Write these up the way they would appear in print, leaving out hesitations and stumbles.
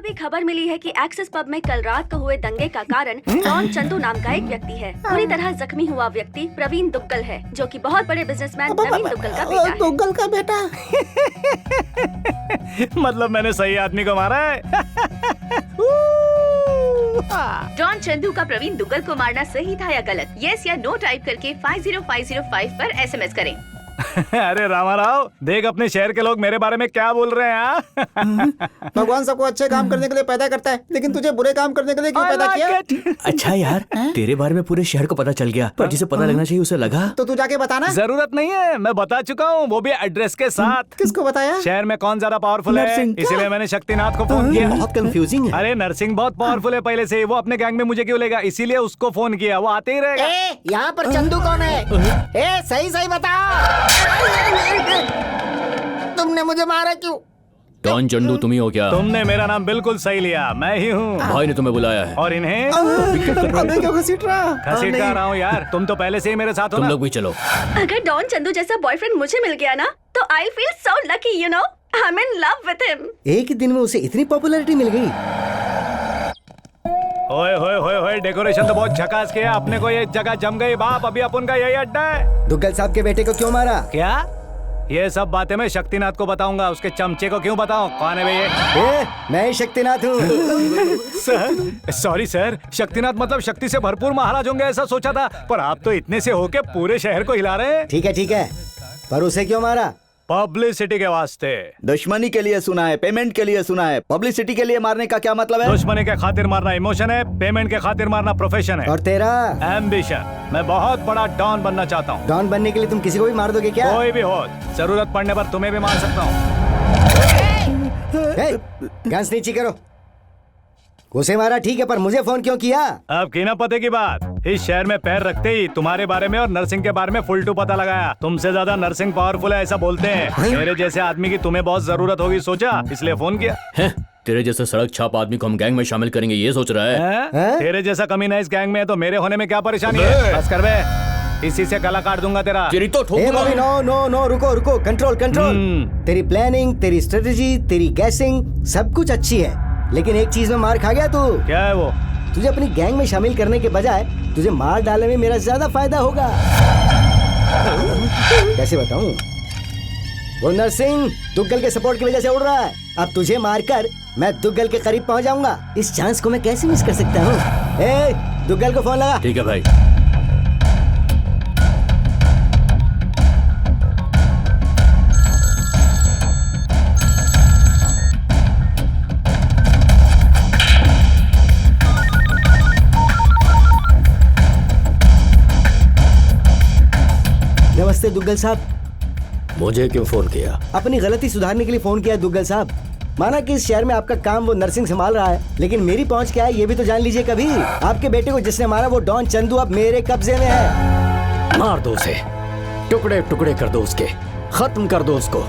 अभी खबर मिली है कि एक्सिस पब में कल रात को हुए दंगे का कारण डॉन चंदू नाम का एक व्यक्ति है। पूरी तरह जख्मी हुआ व्यक्ति प्रवीण दुग्गल है, जो कि बहुत बड़े बिजनेसमैन नवीन दुग्गल का बेटा है। दुग्गल का बेटा मतलब मैंने सही आदमी को मारा है। डॉन चंदू का प्रवीण दुग्गल को मारना सही था या गलत? यस या नो टाइप करके 50505 पर SMS करें। अरे रामाराव, देख अपने शहर के लोग मेरे बारे में क्या बोल रहे हैं। भगवान सबको अच्छे काम करने के लिए पैदा करता है, लेकिन तुझे बुरे काम करने के लिए क्यों पैदा किया? अच्छा यार, तेरे बारे में पूरे शहर को पता चल गया, पर जिसे पता लगना चाहिए उसे लगा। तो तू जाके बताना। जरूरत नहीं है, मैं बता चुका हूँ, वो भी एड्रेस के साथ। किसको बताया? शहर में कौन ज्यादा पावरफुल है, इसीलिए मैंने शक्तिनाथ को फोन किया। बहुत कंफ्यूजिंग है। अरे नरसिंह बहुत पावरफुल है पहले से, वो अपने गैंग में मुझे क्यों लेगा, इसीलिए उसको फोन किया, वो आते ही रहेगा। यहाँ पर चंदू कौन है? सही सही बताओ। तुमने मुझे मारा क्यों? डॉन चंदू तुम ही हो क्या? तुमने मेरा नाम बिल्कुल सही लिया, मैं ही हूँ। भाई ने तुम्हें बुलाया है। और इन्हें अबे क्यों घसीट रहा हूँ यार, तुम तो पहले से ही मेरे साथ हो तुम ना। लोग भी चलो। अगर डॉन चंदू जैसा बॉयफ्रेंड मुझे मिल गया ना, तो I feel so lucky, you know, I am in love with him. एक ही दिन में उसे इतनी पॉपुलैरिटी मिल गई। ओए होए होए होए, डेकोरेशन तो बहुत झकास किया, अपने को ये जगह जम गई बाप, अभी अपन का यही अड्डा है। दुग्गल साहब के बेटे को क्यों मारा? क्या? ये सब बातें मैं शक्तिनाथ को बताऊंगा, उसके चमचे को क्यों बताऊं? कौन है भैया? मैं ही शक्तिनाथ हूँ। सर सॉरी सर, शक्तिनाथ मतलब शक्ति से भरपूर महाराज होंगे ऐसा सोचा था, पर आप तो इतने से होके पूरे शहर को हिला रहे हैं। ठीक है, पर उसे क्यों मारा? पब्लिसिटी के वास्ते। दुश्मनी के लिए सुना है, पेमेंट के लिए सुना है, पब्लिसिटी के लिए मारने का क्या मतलब है? दुश्मनी के खातिर मारना इमोशन है, पेमेंट के खातिर मारना प्रोफेशन है। और तेरा? एम्बिशन। मैं बहुत बड़ा डॉन बनना चाहता हूँ। डॉन बनने के लिए तुम किसी को भी मार दोगे क्या? कोई भी हो, जरूरत पड़ने पर तुम्हें भी मार सकता हूँ। गन्स नीचे करो। उसे मारा ठीक है, पर मुझे फोन क्यों किया? अब की ना पते की बात, इस शहर में पैर रखते ही तुम्हारे बारे में और नरसिंह के बारे में फुलटू पता लगाया। तुमसे ज्यादा नरसिंह पावरफुल है ऐसा बोलते हैं। मेरे जैसे आदमी की तुम्हें बहुत जरूरत होगी, सोचा इसलिए फोन किया। तेरे जैसे सड़क छाप आदमी को हम गैंग में शामिल करेंगे ये सोच रहा है? तेरे जैसा कमीना इस गैंग में है तो मेरे होने में क्या परेशानी है? बस कर बे, इसी से गला काट दूंगा तेरा। तेरी तो नो, रुको, कंट्रोल। तेरी प्लानिंग, तेरी स्ट्रेटेजी, तेरी गैसिंग सब कुछ अच्छी है, लेकिन एक चीज में मार खा गया तू। क्या है वो? तुझे अपनी गैंग में शामिल करने के बजाय तुझे मार डालने में मेरा ज्यादा फायदा होगा। कैसे बताऊं? वो नरसिंह दुग्गल के सपोर्ट की वजह से उड़ रहा है, अब तुझे मारकर मैं दुग्गल के करीब पहुंच जाऊंगा। इस चांस को मैं कैसे मिस कर सकता हूँ? दुग्गल को फोन लगा। ठीक है भाई। नमस्ते दुग्गल साहब। मुझे क्यों फोन किया? अपनी गलती सुधारने के लिए फोन किया दुग्गल साहब। माना कि इस शहर में आपका काम वो नरसिंह संभाल रहा है, लेकिन मेरी पहुंच क्या है ये भी तो जान लीजिए कभी। आपके बेटे को जिसने मारा वो डॉन चंदू अब मेरे कब्जे में है। मार दो उसे, टुकड़े टुकड़े कर दो उसके, खत्म कर दो उसको।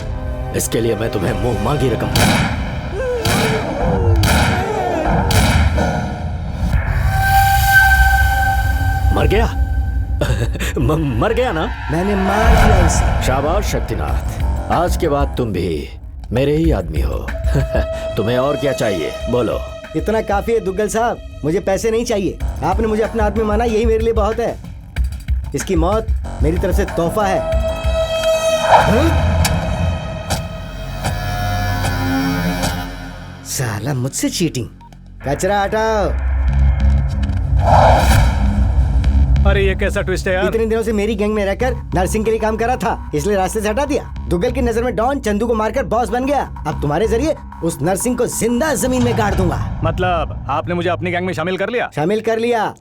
इसके लिए मैं तुम्हें मुंह मांगी रकम मर गया। मर गया ना? मैंने मार दिया उसे। शाबाश शक्तिनाथ, आज के बाद तुम भी मेरे ही आदमी हो। तुम्हें और क्या चाहिए बोलो? इतना काफी है दुग्गल साहब, मुझे पैसे नहीं चाहिए। आपने मुझे अपना आदमी माना, यही मेरे लिए बहुत है। इसकी मौत मेरी तरफ से तोहफा है। साला मुझसे चीटिंग। कचरा हटाओ। अरे ये कैसा ट्विस्ट है यार? इतने दिनों से मेरी गैंग में रहकर नरसिंह के लिए काम कर रहा था, इसलिए रास्ते से हटा दिया। दुग्गल की नजर में डॉन चंदू को मारकर बॉस बन गया। अब तुम्हारे जरिए उस नरसिंह को जिंदा जमीन में गाड़ दूंगा। मतलब आपने मुझे अपनी गैंग में शामिल कर लिया? शामिल कर लिया।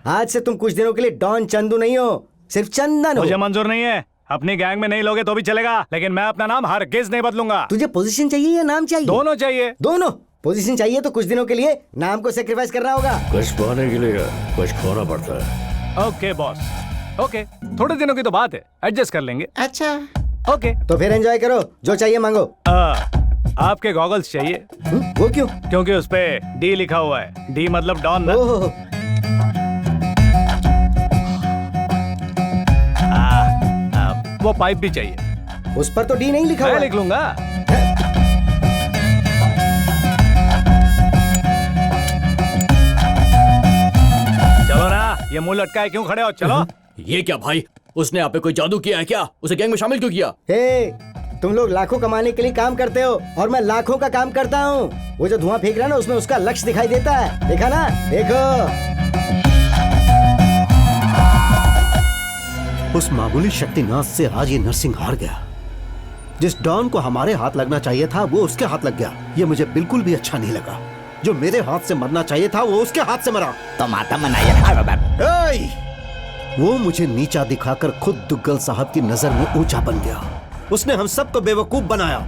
आज से तुम कुछ दिनों के लिए डॉन चंदू नहीं हो, सिर्फ चंदन हो। मुझे मंजूर नहीं है। अपनी गैंग में नहीं लोगे तो भी चलेगा, लेकिन मैं अपना नाम हरगिज नहीं बदलूंगा। तुझे पोजीशन चाहिए या नाम चाहिए? दोनों चाहिए। दोनों। पोजीशन चाहिए तो कुछ दिनों के लिए नाम को सेक्रीफाइस करना होगा। कुछ पाने के लिए कुछ खोना पड़ता है। ओके बॉस, ओके, थोड़े दिनों की तो बात है, एडजस्ट कर लेंगे। अच्छा ओके, तो फिर एंजॉय करो, जो चाहिए मांगो। आपके गॉगल्स चाहिए। वो क्यों? क्योंकि उस पे डी लिखा हुआ है। डी मतलब डॉन ना। वो पाइप भी चाहिए। उस पर तो डी नहीं लिखा हुआ। मैं लिख लूंगा। ये मुंह लटकाए क्यों खड़े हो? चलो। ये क्या भाई, उसने आप पे कोई जादू किया है क्या? उसे गैंग में शामिल क्यों किया? हे, तुम लोग लाखों कमाने के लिए काम करते हो और मैं लाखों का काम करता हूँ। वो जो धुआं फेंक रहा है ना, उसमें उसका लक्ष्य दिखाई देता है। देखा ना? देखो। उस मामूली शक्तिनाथ से आज ये नरसिंह हार गया। जिस डॉन को हमारे हाथ लगना चाहिए था वो उसके हाथ लग गया। ये मुझे बिल्कुल भी अच्छा नहीं लगा। जो मेरे हाथ से मरना चाहिए था वो उसके हाथ से मरा। तो माता मनाइए। वो मुझे नीचा दिखाकर खुद दुग्गल साहब की नजर में ऊंचा बन गया। उसने हम सबको बेवकूफ बनाया।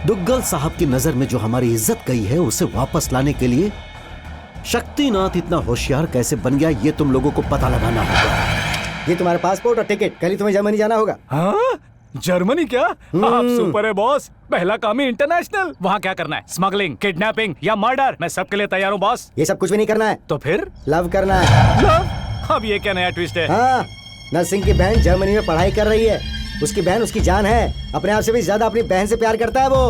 दुग्गल साहब की नजर में जो हमारी इज्जत गई है उसे वापस लाने के लिए शक्तिनाथ इतना होशियार कैसे बन गया ये तुम लोगों को पता लगाना होगा। ये तुम्हारा पासपोर्ट और टिकट, कल ही तुम्हें जर्मनी जाना होगा। हाँ? जर्मनी क्या? आप सुपर है बॉस। पहला काम ही इंटरनेशनल। वहाँ क्या करना है? स्मगलिंग, किडनैपिंग या मर्डर? मैं सबके लिए तैयार हूँ बॉस। ये सब कुछ भी नहीं करना है। तो फिर लव करना है। लव? अब ये क्या नया ट्विस्ट है? हाँ, नरसिंह की बहन जर्मनी में पढ़ाई कर रही है। उसकी बहन उसकी जान है। अपने आप से भी ज्यादा अपनी बहन से प्यार करता है वो।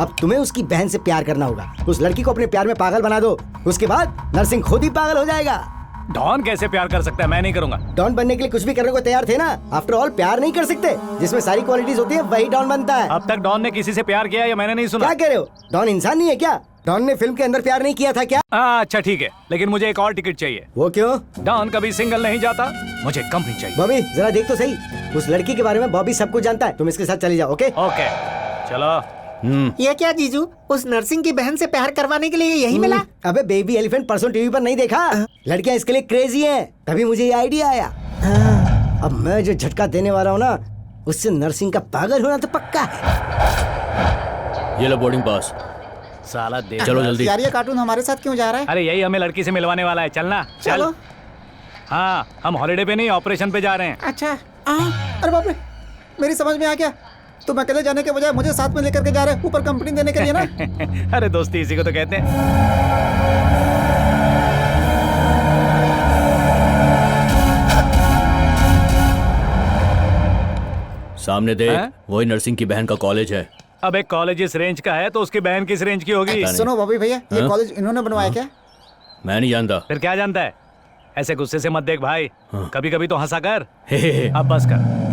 अब तुम्हें उसकी बहन से प्यार करना होगा। उस लड़की को अपने प्यार में पागल बना दो। उसके बाद नरसिंह खुद ही पागल हो जाएगा। डॉन कैसे प्यार कर सकता है? मैं नहीं करूंगा। डॉन बनने के लिए कुछ भी करने को तैयार थे ना। आफ्टर ऑल प्यार नहीं कर सकते। जिसमें सारी क्वालिटीज होती है वही डॉन बनता है। अब तक डॉन ने किसी से प्यार किया या मैंने नहीं सुना? क्या कह रहे हो? डॉन इंसान नहीं है क्या? डॉन ने फिल्म के अंदर प्यार नहीं किया था क्या? अच्छा ठीक है, लेकिन मुझे एक और टिकट चाहिए। वो क्यों? डॉन कभी सिंगल नहीं जाता, मुझे कंपनी चाहिए। बॉबी जरा देख तो सही। उस लड़की के बारे में बॉबी सब कुछ जानता है। तुम इसके साथ चली जाओ। ओके ओके चलो। ये क्या जीजू, उस नर्सिंग की बहन से प्यार करवाने के लिए यही मिला? अबे बेबी एलिफेंट परसों टीवी पर नहीं देखा? लड़कियां इसके लिए क्रेजी हैं। तभी मुझे ये आइडिया आया। अब मैं जो झटका देने वाला हूँ ना, उससे नरसिंह का पागल होना तो पक्का है। ये लो बोर्डिंग पास। साला दे। चलो जल्दी। यार ये कार्टून हमारे साथ क्यों जा रहा है? अरे यही हमें लड़की से मिलवाने वाला है। चलना चल। चलो। हाँ, हम हॉलिडे पे नहीं ऑपरेशन पे जा रहे हैं। अच्छा। अरे बाप रे, मेरी समझ में आ गया। तुम अकेले जाने के बजाय मुझे साथ में लेकर के जा रहे, ऊपर कंपनी देने के लिए ना। अरे दोस्ती इसी को तो कहते हैं। सामने देख, वही नर्सिंग की बहन का कॉलेज है। अब एक कॉलेज इस रेंज का है तो उसकी बहन किस रेंज की होगी? सुनो बॉबी भैया, ये हाँ? कॉलेज इन्होंने बनवाया क्या? मैं नहीं जानता। फिर क्या जानता है? ऐसे गुस्से से मत देख भाई। कभी कभी तो हंसा कर। हे। अब बस कर।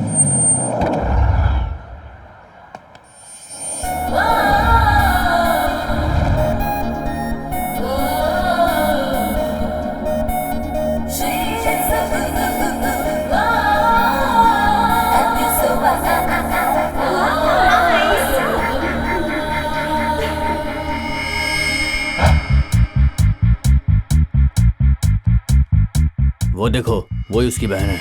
वो देखो, वही उसकी बहन है।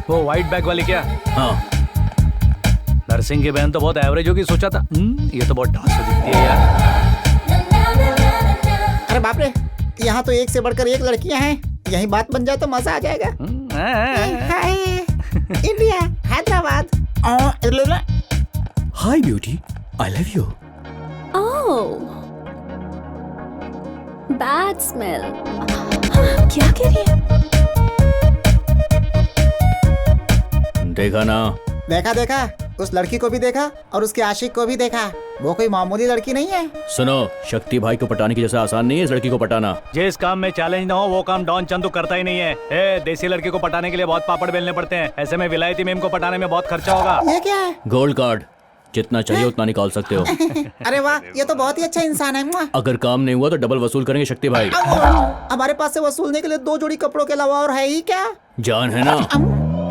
वो व्हाइट बैग वाली क्या? हाँ। नरसिंह की बहन तो बहुत एवरेज होगी सोचा था। ये तो बहुत ढांस दिखती है यार। अरे बाप रे, यहाँ तो एक से बढ़कर एक लड़कियाँ हैं। यही बात बन जाए तो मजा आ जाएगा। Hi India, Hyderabad. Hi beauty, I love you. Oh, bad smell. क्या कह रही है? देखा ना? देखा देखा, उस लड़की को भी देखा और उसके आशिक को भी देखा। वो कोई मामूली लड़की नहीं है। सुनो, शक्ति भाई को पटाने की जैसा आसान नहीं है इस लड़की को पटाना। जिस काम में चैलेंज ना हो वो काम डॉन चंदू करता ही नहीं है। देसी लड़की को पटाने के लिए बहुत पापड़ बेलने पड़ते हैं। ऐसे में विलायती मेम को पटाने में बहुत खर्चा होगा। ये क्या है? गोल्ड कार्ड, जितना चाहिए उतना निकाल सकते हो। अरे वाह, ये तो बहुत ही अच्छा इंसान है। मुआ। अगर काम नहीं हुआ तो डबल वसूल करेंगे शक्ति भाई। हमारे पास से वसूलने के लिए 2 जोड़ी कपड़ों के अलावा और है ही क्या? जान है ना?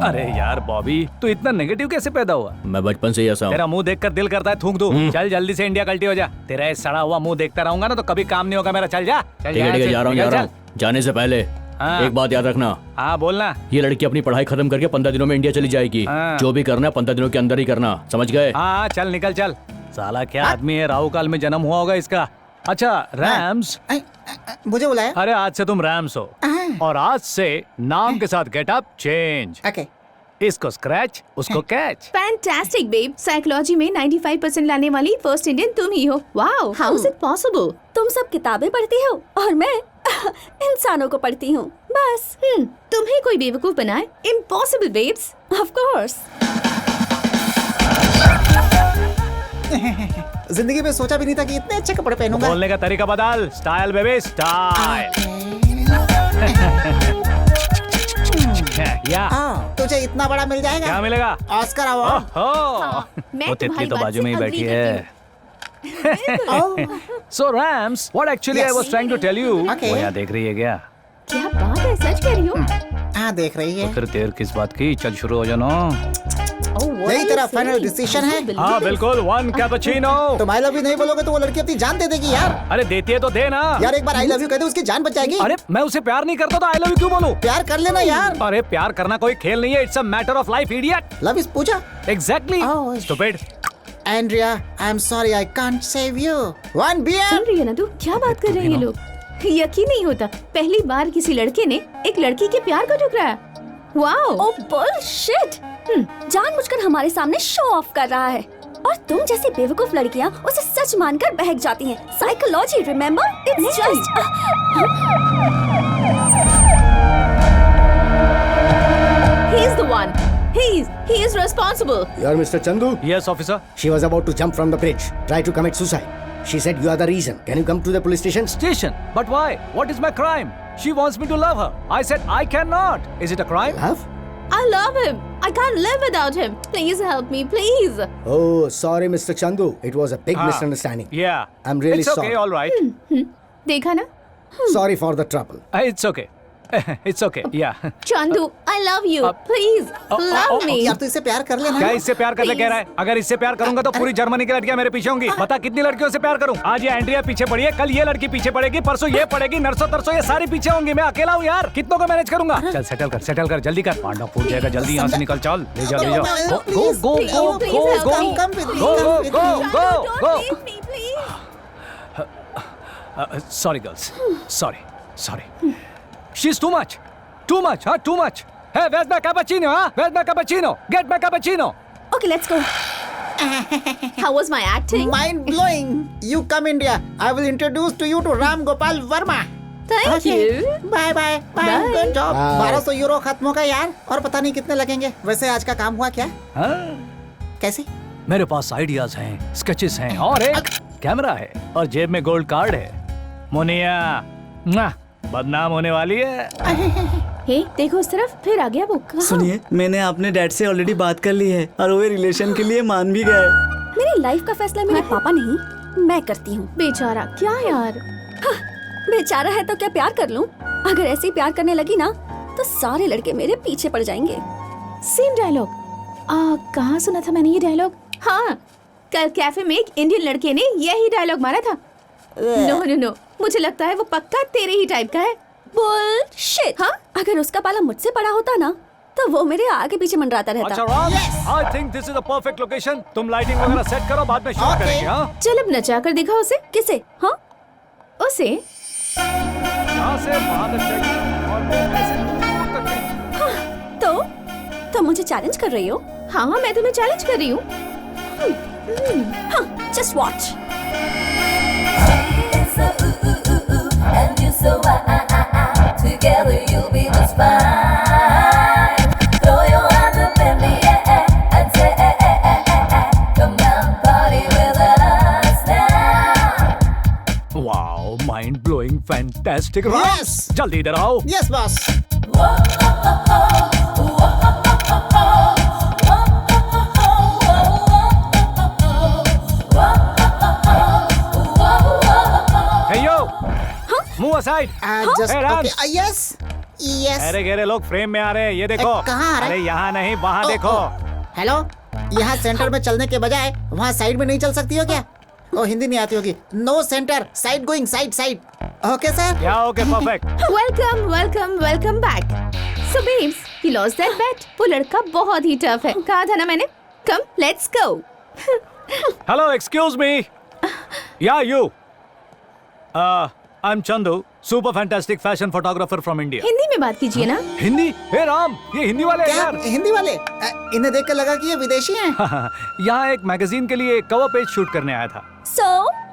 अरे यार बॉबी, तू इतना नेगेटिव कैसे पैदा हुआ? मैं बचपन से ही ऐसा हूँ। तेरा मुंह देखकर दिल करता है थूक दूं। चल जल्दी से इंडिया कल्टी हो जा। तेरा ये सड़ा हुआ मुंह देखता रहूंगा ना तो कभी काम नहीं होगा मेरा। चल जा। चल ठीक है ठीक है, जा रहा हूँ। जाने से पहले हाँ। एक बात याद रखना। हाँ बोलना। ये लड़की अपनी पढ़ाई खत्म करके 15 दिनों में इंडिया चली जाएगी। हाँ। जो भी करना है 15 दिनों के अंदर ही करना, समझ गए? हाँ चल निकल चल। साला क्या आदमी है, राहु काल में जन्म हुआ होगा इसका। अच्छा रैम्स। मुझे बुलाया? अरे आज से तुम रैम्स हो और आज से नाम के साथ गेटअप चेंज। ओके। इसको स्क्रैच, उसको कैच। फैंटास्टिक बेब, साइकोलॉजी में 95% लाने वाली फर्स्ट इंडियन तुम ही हो। Wow, how is it possible? तुम सब किताबें पढ़ती हो और मैं इंसानों को पढ़ती हूँ बस। तुम्हें कोई बेवकूफ बनाए? Impossible babes. Of course. जिंदगी में सोचा भी नहीं था कि इतने अच्छे कपड़े पहनूंगा। बोलने का तरीका बदल। Style baby style. या तुझे इतना बड़ा मिल जाएगा। क्या मिलेगा? Oscar award. मैं वो तितली तुम्हारी तो बात बाजू से में ही agree बैठी करती है। So Rams, what actually I Yes. was trying to tell you? Okay. वो यहाँ देख रही है क्या? क्या बात है, सच कह रही हो? हाँ देख रही है। फिर देर किस बात की? चल शुरू हो जाना। यही तेरा फाइनल डिसीजन है? हाँ बिल्कुल, 1 कैपुचिनो। तुम आई लव यू नहीं बोलोगे तो वो लड़की अपनी जान दे देगी यार। अरे देती है तो दे ना। यार एक बार आई लव यू कह दे उसकी जान बच जाएगी। अरे मैं उसे प्यार नहीं करता तो आई लव यू क्यों बोलूं? प्यार कर लेना यार। अरे प्यार करना कोई खेल नहीं है, it's a matter of life idiot. Love is पूजा। Exactly Oh. Stupid. Andrea I am sorry I can't save you. 1 beer. सुन रही है ना तू? क्या बात कर रहे हैं ये लोग? यकीन नहीं होता, पहली बार किसी लड़के ने एक लड़की के प्यार को ठुकराया। वाओ। ओ बुलशिट! जानबूझकर हमारे सामने शो ऑफ कर रहा है और तुम जैसी बेवकूफ लड़कियां उसे सच मानकर बहक जाती हैं। Psychology, remember? It's just He is the one. He is responsible. You are Mr. Chandu? Yes officer. She was about to jump from the bridge, try to commit suicide. She said you are the reason. Can you come to the police station? Station? But why? What is my crime? She wants me to love her. I said I cannot. Is it a crime? Love? I love him. I can't live without him. Please help me, please. Oh, sorry, Mr. Chandu. It was a big हाँ. misunderstanding. Yeah. I'm really It's okay, sorry. all right. देखा ना? Sorry for the trouble. It's okay. It's okay. Yeah. Chandu, I love you. Please, love me. यार तू इससे प्यार कर लेना। क्या इससे प्यार करने कह रहा है? अगर इससे प्यार करूंगा तो पूरी जर्मनी की लड़कियां मेरे पीछे होंगी। बता कितनी लड़कियों से प्यार करूं? आज ये एंड्रिया पीछे पड़ी है, कल ये लड़की पीछे पड़ेगी, परसों ये पड़ेगी, नरसों तरसों ये सारी पीछे होंगी। मैं अकेला हूं यार, कितनों को मैनेज करूंगा? चल सेटल कर जल्दी कर। पांडा फूट जाएगा, जल्दी यहाँ से निकल। चल ले जाओ। Go. Sorry girls. Sorry. She's too much. Too much. Hey, where's my cappuccino? Where's my cappuccino? Get my cappuccino. Okay, let's go. How was my acting? Mind blowing. You come India. I will introduce to you to Ram Gopal Verma. Thank you. Bye bye bye. Bye. Good job. Bye. 1200 euro खत्म होगा यार, और पता नहीं कितने लगेंगे। वैसे आज का काम हुआ क्या? हाँ? कैसे? मेरे पास आइडियाज हैं, स्केचेस हैं और एक कैमरा है और जेब में गोल्ड कार्ड है। मुनिया बदनाम होने वाली है। हे, देखो उस तरफ, फिर आ गया वो। कहाँ? सुनिए, मैंने अपने डैड से ऑलरेडी बात कर ली है और वो रिलेशन के लिए मान भी गए। मेरी लाइफ का फैसला मेरे पापा नहीं, मैं करती हूँ। बेचारा, क्या यार? बेचारा है तो क्या प्यार कर लूं? अगर ऐसे ही प्यार करने लगी ना तो सारे लड़के मेरे पीछे पड़ जाएंगे। Same dialogue. कहाँ सुना था मैंने ये डायलॉग? हाँ, कल कैफे में एक इंडियन लड़के ने यही डायलॉग मारा था। नो, मुझे लगता है वो पक्का तेरे ही टाइप का है। बुलशिट! हाँ? अगर उसका पाला मुझसे बड़ा होता ना तो वो मेरे आगे पीछे मंडराता अच्छा रहता। Ram, I think this is a perfect location. तुम लाइटिंग वगैरह सेट करो, बाद में शूट करेंगे। हाँ? चल अब नचा कर दिखा उसे। किसे? हाँ? उसे यहाँ से वहाँ तक चाहिए और फिर ऐसे दूर तक चाहिए। तो मुझे चैलेंज कर रही हो? हाँ, मैं तुम्हें चैलेंज कर रही हूँ। Just watch. Together you'll be just fine. Throw your hands up in the air and say, come on, party with us now. Wow, mind blowing, fantastic. Ram, Yes. जल्दी इधर आओ। Yes boss. Hey yo, move aside. Just Hey, Rams. Yes yes. अरे गहरे लोग frame में आ रहे हैं, ये देखो। कहाँ आ रहे हैं? अरे यहाँ नहीं, वहाँ देखो। हेलो, यहाँ सेंटर में चलने के बजाय वहाँ साइड में नहीं चल सकती हो क्या? ओ हिंदी नहीं आती होगी। No centre, side going, side. Okay sir. Yeah okay, perfect. Welcome back. So babes, you lost that bet. वो लड़का बहुत ही टफ है। कहा था ना मैंने? Come, let's go. Hello, excuse me. Yeah you. I am Chandu, super fantastic fashion photographer from India. Hindi में बात कीजिए ना। हिंदी? हे राम, ये हिंदी वाले हैं क्या यार। हिंदी वाले? इन्हें देख कर लगा कि ये विदेशी हैं। यहाँ एक मैगजीन के लिए कवर पेज शूट करने आया था। So,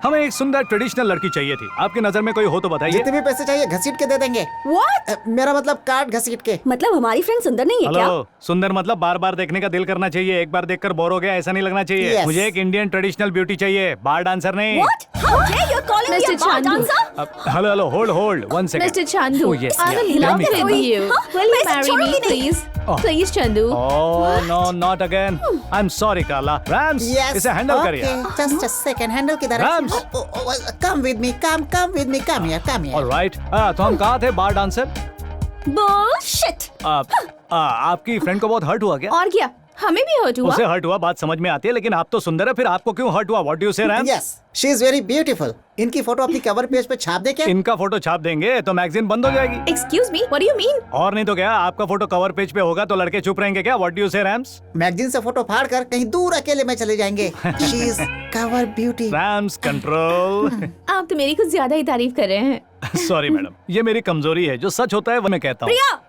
हमें एक सुंदर ट्रेडिशनल लड़की चाहिए थी। आपकी नजर में कोई हो तो बताइए। जितने भी पैसे चाहिए घसीट के दे देंगे। What? मेरा मतलब कार्ड घसीट के। मतलब हमारी फ्रेंड सुंदर नहीं है क्या? हेलो, सुंदर मतलब बार बार देखने का दिल करना चाहिए, एक बार देखकर बोर हो गया ऐसा नहीं लगना चाहिए। Yes. मुझे एक इंडियन ट्रेडिशनल ब्यूटी चाहिए, बार डांसर नहीं। What? How dare you calling me a Mr. bar Chandu. dancer? Hello hello, hold one second. Mr. Chandu, Oh, yes, I will yeah. love Tell me. with you. Huh? Will you मैं इसे marry me, छोड़ूंगी नहीं। please? Oh. Please, Chandu. Oh no, not again. I am sorry Carla. Rams, इसे handle करिए। Just a second, handle किधर है? Rams. Come with me, come with me, come here. Alright. तो हम कहाँ थे? बार डांसर। Bullshit. आपकी फ्रेंड को बहुत हर्ट हुआ क्या? और क्या, हमें भी हर्ट हुआ। उसे हर्ट हुआ बात समझ में आती है, लेकिन आप तो सुंदर है, फिर आपको क्यों हर्ट हुआ? What do you say Rams? Yes, she is very beautiful. इनकी फोटो अपनी कवर पेज पे छाप दे क्या? इनका फोटो छाप देंगे तो मैगजीन बंद हो जाएगी। Excuse me, what do you mean? और नहीं तो क्या, आपका फोटो कवर पेज पे होगा तो लड़के चुप रहेंगे क्या? What do you say rams? Magazine से फोटो फाड़ कर कहीं दूर अकेले में चले जाएंगे। She is cover beauty. Rams control. आप तो मेरी कुछ ज्यादा ही तारीफ कर रहे हैं। सॉरी मैडम, ये मेरी कमजोरी है, जो सच होता है वो मैं कहता हूँ। प्रिया,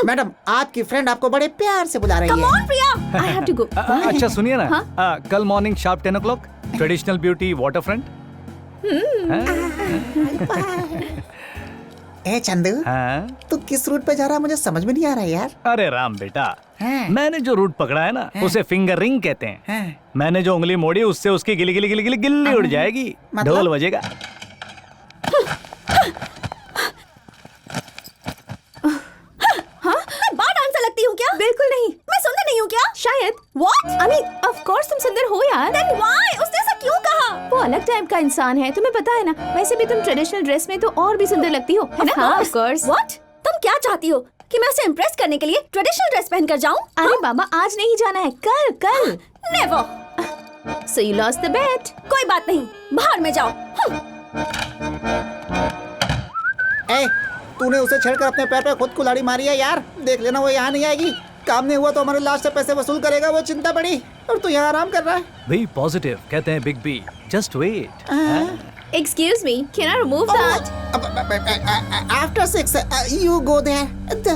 मैडम, आपकी फ्रेंड आपको बड़े प्यार से बुला रही come है। on Priya. I have to go. अच्छा सुनिए ना, कल morning sharp 10 o'clock traditional beauty waterfront. ए चंदू, हाँ? तू किस रूट पे जा रहा है मुझे समझ में नहीं आ रहा है यार। अरे राम बेटा, हाँ। मैंने जो रूट पकड़ा है ना उसे फिंगर रिंग कहते हैं। हाँ। मैंने जो उंगली मोड़ी उससे उसकी गिली गिली गिली गिली गिल्ली उड़ जाएगी। मतलब? ढोल बजेगा। मैं बार डांसर लगती हूँ क्या? बिल्कुल नहीं। मैं सुंदर नहीं हूँ क्या? शायद। What? I mean, of course तुम सुंदर हो यार। Then why? उसने ऐसा क्यों कहा? वो अलग टाइप का इंसान है, तुम्हें पता है ना। वैसे भी तुम ट्रेडिशनल ड्रेस में तो और भी सुंदर लगती हो, है ना? हाँ, of course. What? तुम क्या चाहती हो कि मैं उसे इम्प्रेस करने के लिए ट्रेडिशनल ड्रेस पहनकर जाऊं? अरे बाबा, आज नहीं जाना है, कल। Never. So you lost the bet. कोई बात नहीं, बाहर में जाओ। ए, तूने उसे छेड़कर अपने पैर पे खुद कुल्हाड़ी मारी है यार। देख लेना वो यहाँ नहीं आएगी। काम नहीं हुआ तो हमारे लास्ट से पैसे वसूल करेगा, वो चिंता पड़ी। और तू यहाँ आराम कर रहा है। बी पॉजिटिव कहते हैं big B. Just wait. Excuse me, can I remove that? After 6, you go there. Okay.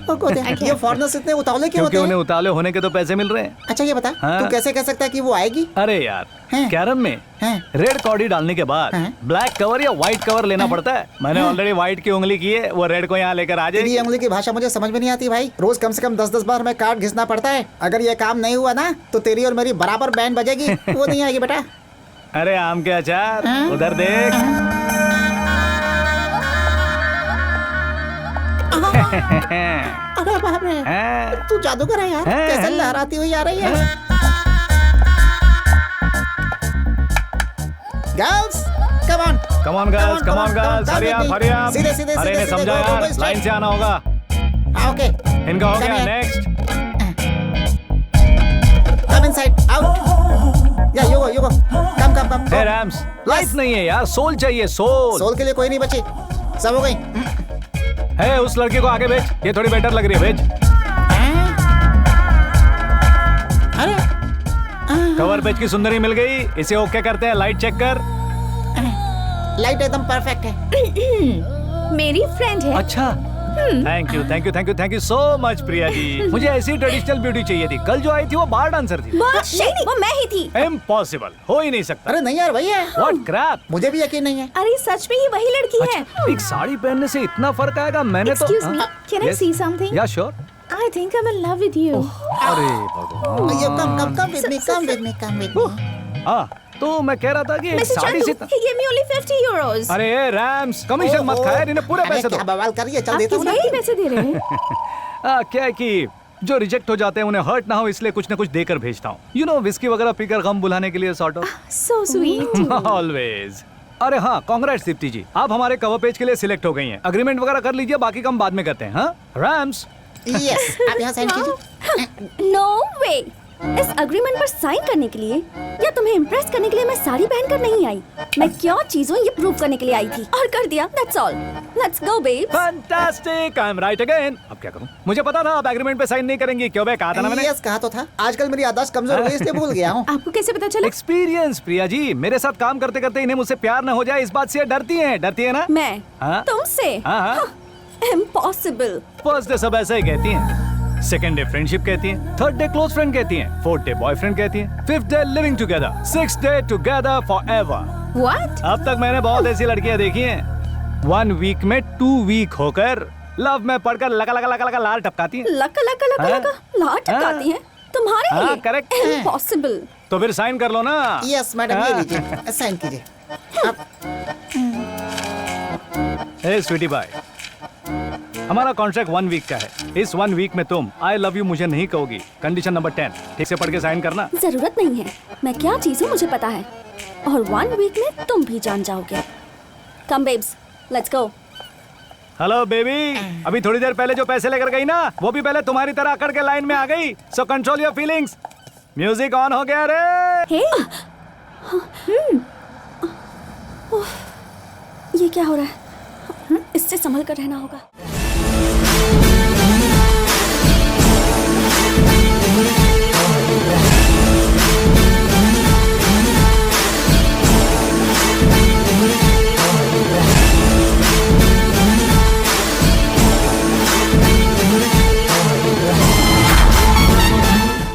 Go there. Okay. ये फॉरेनर्स इतने उतावले क्यों क्योंकि होते उन्हें हैं? उतावले होने के तो पैसे मिल रहे हैं। अच्छा ये बता, हाँ? तू कैसे कह सकता है कि वो आएगी? अरे यार, हैं? कैरम में हैं? रेड कॉर्डी डालने के बाद हैं? ब्लैक कवर या व्हाइट कवर लेना पड़ता है। मैंने ऑलरेडी व्हाइट की उंगली की है, वो रेड को यहाँ लेकर आ तेरी जाएगी। उंगली की भाषा मुझे समझ में नहीं आती भाई। रोज कम से कम 10-10 बार हमें कार्ड घिसना पड़ता है। अगर ये काम नहीं हुआ ना तो तेरी और मेरी बराबर बैंड बजेगी। वो नहीं आएगी बेटा। अरे आम के अचार, हाँ? उधर देख। अरे बाप रे, हाँ? तू जादूगर है यार। हैं? कैसे लहराती हुई आ रही है। Girls, come on. Come on girls, come on girls, hurry up, hurry up। सीधे सीधे अरे सीधे इन्हें समझा go, go, यार, go, लाइन से आना होगा। ओके, इनका हो Come गया, here. Next. Come inside, out. या you go। Come. Hey Rams, light नहीं है यार, सोल चाहिए, सोल। सोल के लिए कोई नहीं बची, सब हो गई। है उस लड़के को आगे भेज, ये थोड़ी बेटर लग रही है, भेज। अरे कवर पेज की सुंदरी मिल गई, इसे ओके करते हैं, लाइट चेक कर। लाइट एकदम परफेक्ट है। मेरी फ्रेंड है। अच्छा, thank you so much Priya ji. मुझे ऐसी ट्रेडिशनल ब्यूटी चाहिए थी। कल जो आई थी वो बार डांसर थी। नहीं, वो मैं ही थी। इम्पॉसिबल, हो ही नहीं सकता। अरे नहीं यार, वही है। What crap. मुझे भी यकीन नहीं है। अरे सच में ही वही लड़की है। अच्छा, एक साड़ी पहनने से इतना फर्क आएगा? मैंने तो Excuse me, can I see something? या sure. I think I'm in love with you. अरे भगवान। ये कम विद मी। हाँ, तो मैं कह रहा था कि एक Mr. साड़ी Chandu, से he gave me only 50 euros. अरे रैम्स, कमीशन मत खाया, इन्हें पूरे पैसे दो। क्या बवाल कर रही है, चल आप देता किस हूँ बात के ना। पैसे दे रहे हैं? क्या है कि जो रिजेक्ट हो जाते हैं उन्हें हर्ट ना हो, इसलिए कुछ ना कुछ देकर भेजता हूँ। यू नो, विस्की वगैरह पीकर गम बुलाने के लिए sort of. So sweet. Always. अरे हाँ, कांग्रेट्स दीप्ति जी, आप हमारे कवर पेज के लिए सिलेक्ट हो गई हैं। अग्रीमेंट वगैरह कर लीजिए, बाकी काम बाद में करते हैं। हाँ रैम्स, यस, आप यहाँ साइन कीजिए। No way. इस अग्रीमेंट पर साइन करने के लिए या तुम्हें इम्प्रेस करने के लिए मैं साड़ी पहनकर नहीं आई। मैं क्या चीज हूँ ये प्रूव करने के लिए आई थी, और कर दिया। That's all. Let's go, babes. Fantastic, I am right again. अब क्या करूँ? मुझे पता था आप एग्रीमेंट पे साइन नहीं करेंगी। क्यों बे, कहा था ना मैंने। यस, कहा तो था। आजकल मेरी याददाश्त कमजोर हो गई इसलिए भूल गया हूँ। आपको कैसे पता चला? एक्सपीरियंस प्रिया जी, मेरे साथ काम करते करते इन्हें मुझसे प्यार न हो जाए इस बात से डरती है ना? मैं हाँ? तुमसे? हाँ। Impossible. फर्स्ट डे सब ऐसा ही कहती हैं, सेकंड डे फ्रेंडशिप कहती हैं, थर्ड डे क्लोज फ्रेंड कहती हैं, फोर्थ डे बॉयफ्रेंड कहती हैं, fifth day living together, sixth day together forever. What? अब तक मैंने बहुत ऐसी लड़कियां देखी हैं 1 वीक में 2 वीक होकर लव में पढ़कर लगा लगा लगा लगा लाल टपकाती हैं। लका लका लका हाँ? लका लाट टपकाती हैं तुम्हारे हाँ, लिए correct। इम्पॉसिबल। तो फिर साइन कर लो ना। यस मैडम, ये लीजिए, साइन कीजिए। ए स्वीटी बाय, हमारा कॉन्ट्रैक्ट 1 वीक का है। इस 1 वीक में तुम आई लव यू मुझे नहीं कहोगी। कंडीशन नंबर 10, ठीक से पढ़ के साइन करना। जरूरत नहीं है, मैं क्या चीज हूँ मुझे पता है, और 1 वीक में तुम भी जान जाओगे। Come babes, let's go. Hello baby, अभी थोड़ी देर पहले जो पैसे लेकर गई ना, वो भी पहले तुम्हारी तरह अकड़ के लाइन में आ गई। So control your feelings. Music on हो गया रे। हे ये क्या हो रहा है? इससे संभल कर रहना होगा।